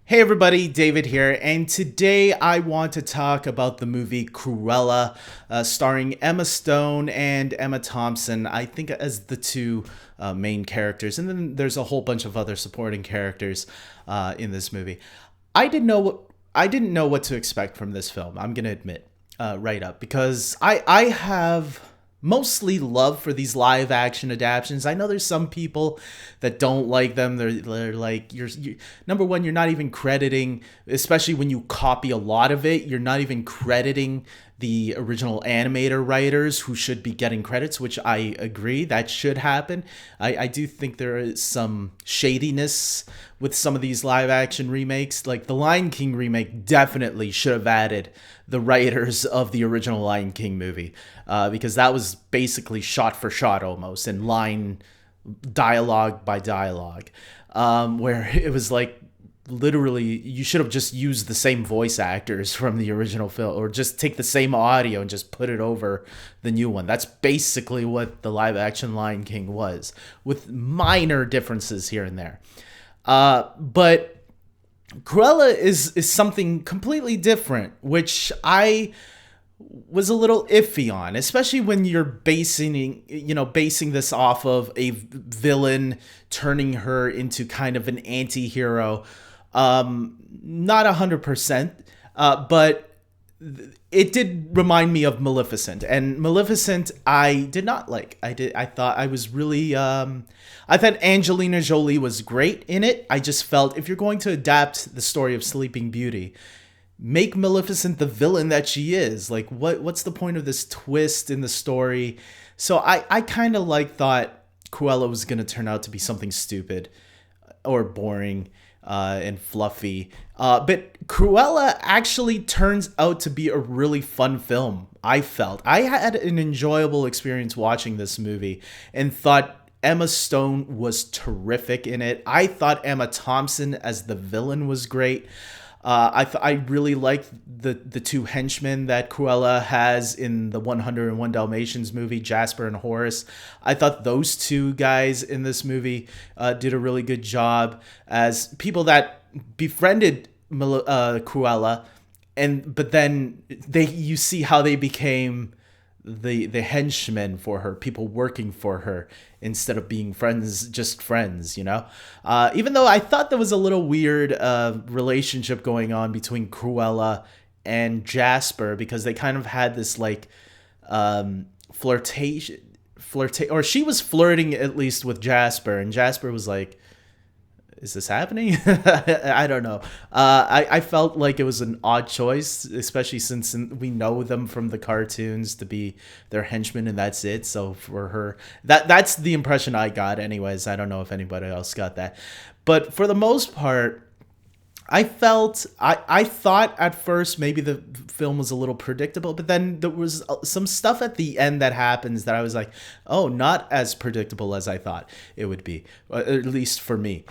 Hey everybody, David here, and today I want to talk about the movie Cruella, starring Emma Stone and Emma Thompson, I think as the two main characters, and then there's a whole bunch of other supporting characters in this movie. I didn't know what to expect from this film. I'm gonna admit, right up, because I have mostly love for these live action adaptations. I know there's some people that don't like them. They're like, number one, you're not even crediting, especially when you copy a lot of it, you're not even crediting the original animator writers who should be getting credits, which I agree that should happen. I do think there is some shadiness with some of these live action remakes. Like the Lion King remake definitely should have added the writers of the original Lion King movie, because that was basically shot for shot almost, and line dialogue by dialogue, where it was like literally you should have just used the same voice actors from the original film, or just take the same audio and just put it over the new one. That's basically what the live action Lion King was, with minor differences here and there. But Cruella is something completely different, which I was a little iffy on, especially when you're basing this off of a villain turning her into kind of an anti-hero. Not 100%, but it did remind me of Maleficent, and Maleficent I did not like. I thought I was really I thought Angelina Jolie was great in it. I just felt if you're going to adapt the story of Sleeping Beauty, make Maleficent the villain that she is. Like what's the point of this twist in the story? So I kind of thought Cruella was going to turn out to be something stupid or boring and fluffy. But Cruella actually turns out to be a really fun film. I had an enjoyable experience watching this movie and thought Emma Stone was terrific in it. I thought Emma Thompson as the villain was great. I really liked the two henchmen that Cruella has in the 101 Dalmatians movie, Jasper and Horace. I thought those two guys in this movie did a really good job as people that befriended Cruella, but then you see how they became the henchmen for her, people working for her instead of being friends, just friends, even though I thought there was a little weird relationship going on between Cruella and Jasper, because they kind of had this like flirtation or she was flirting at least with Jasper, and Jasper was like, is this happening? I don't know. I felt like it was an odd choice, especially since we know them from the cartoons to be their henchmen, and that's it. So for her, that's the impression I got anyways. I don't know if anybody else got that. But for the most part, I thought at first maybe the film was a little predictable, but then there was some stuff at the end that happens that I was like, oh, not as predictable as I thought it would be, at least for me.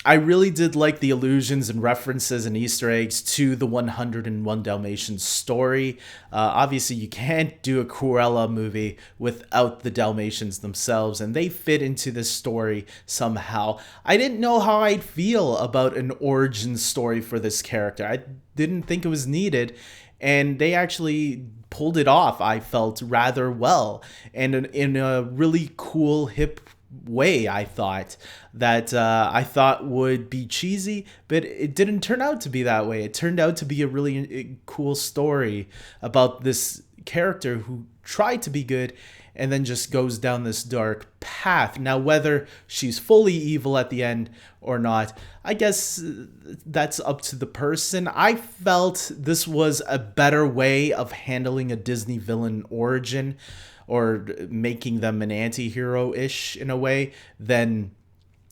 I really did like the allusions and references and Easter eggs to the 101 Dalmatians story. Obviously, you can't do a Cruella movie without the Dalmatians themselves, and they fit into this story somehow. I didn't know how I'd feel about an origin story for this character. I didn't think it was needed, and they actually pulled it off, I felt, rather well, and in a really cool, hip way. I thought would be cheesy, but it didn't turn out to be that way. It turned out to be a really cool story about this character who tried to be good and then just goes down this dark path. Now, whether she's fully evil at the end or not, I guess that's up to the person. I felt this was a better way of handling a Disney villain origin, or making them an anti-hero-ish in a way, than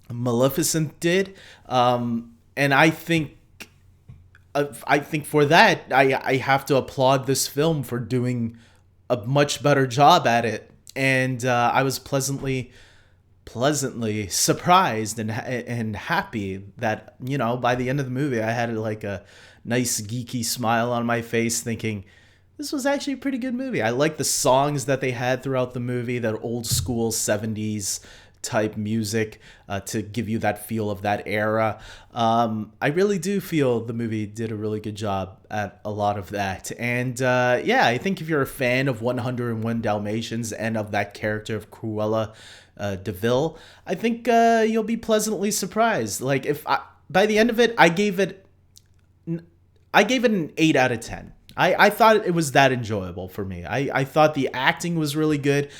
Maleficent did. And I think for that, I have to applaud this film for doing a much better job at it. And I was pleasantly surprised and happy that, by the end of the movie, I had like a nice geeky smile on my face, thinking, this was actually a pretty good movie. I like the songs that they had throughout the movie, that old school 70s type music to give you that feel of that era. I really do feel the movie did a really good job at a lot of that. And yeah, I think if you're a fan of 101 Dalmatians and of that character of Cruella DeVille, I think you'll be pleasantly surprised. Like by the end of it, I gave it an 8 out of 10. I thought it was that enjoyable for me. I thought the acting was really good.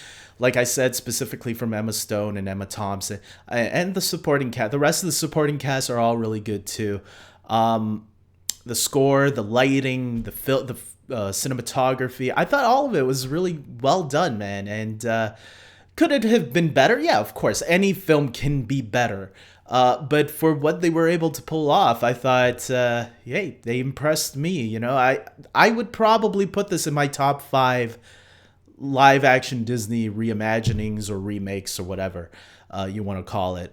Like I said, specifically from Emma Stone and Emma Thompson, and the supporting cast. The rest of the supporting cast are all really good too. The score, the lighting, the cinematography. I thought all of it was really well done, man. And could it have been better? Yeah, of course. Any film can be better. But for what they were able to pull off, I thought, hey, they impressed me. You know, I would probably put this in my top 5 live action Disney reimaginings or remakes or whatever you want to call it.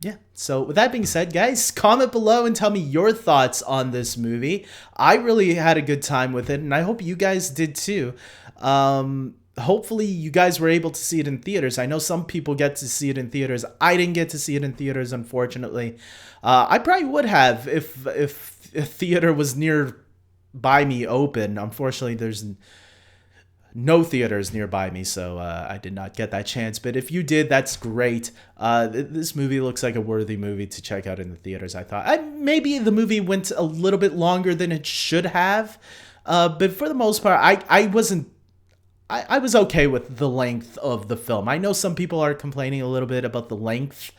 Yeah. So with that being said, guys, comment below and tell me your thoughts on this movie. I really had a good time with it, and I hope you guys did too. Hopefully you guys were able to see it in theaters. I know some people get to see it in theaters. I didn't get to see it in theaters, unfortunately. I probably would have if a theater was nearby me open. Unfortunately, there's no theaters nearby me, so I did not get that chance. But if you did, that's great. This movie looks like a worthy movie to check out in the theaters, I thought. Maybe the movie went a little bit longer than it should have. But for the most part, I was okay with the length of the film. I know some people are complaining a little bit about the length,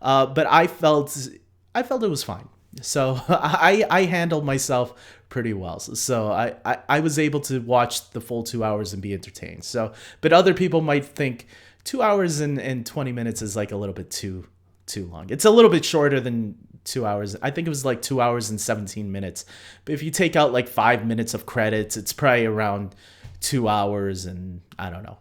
but I felt it was fine. So I handled myself pretty well. So I was able to watch the full 2 hours and be entertained. So, but other people might think 2 hours and 20 minutes is like a little bit too long. It's a little bit shorter than 2 hours. I think it was like 2 hours and 17 minutes. But if you take out like 5 minutes of credits, it's probably around 2 hours and, I don't know,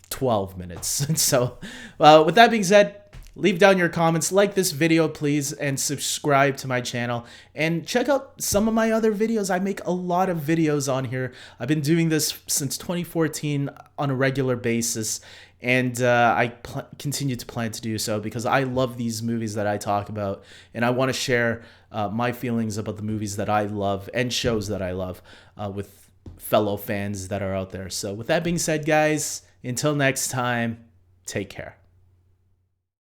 12 minutes. So with that being said, leave down your comments, like this video please, and subscribe to my channel, and check out some of my other videos. I make a lot of videos on here. I've been doing this since 2014 on a regular basis, and I continue to plan to do so because I love these movies that I talk about, and I want to share my feelings about the movies that I love and shows that I love with fellow fans that are out there. So with that being said, guys, until next time, take care.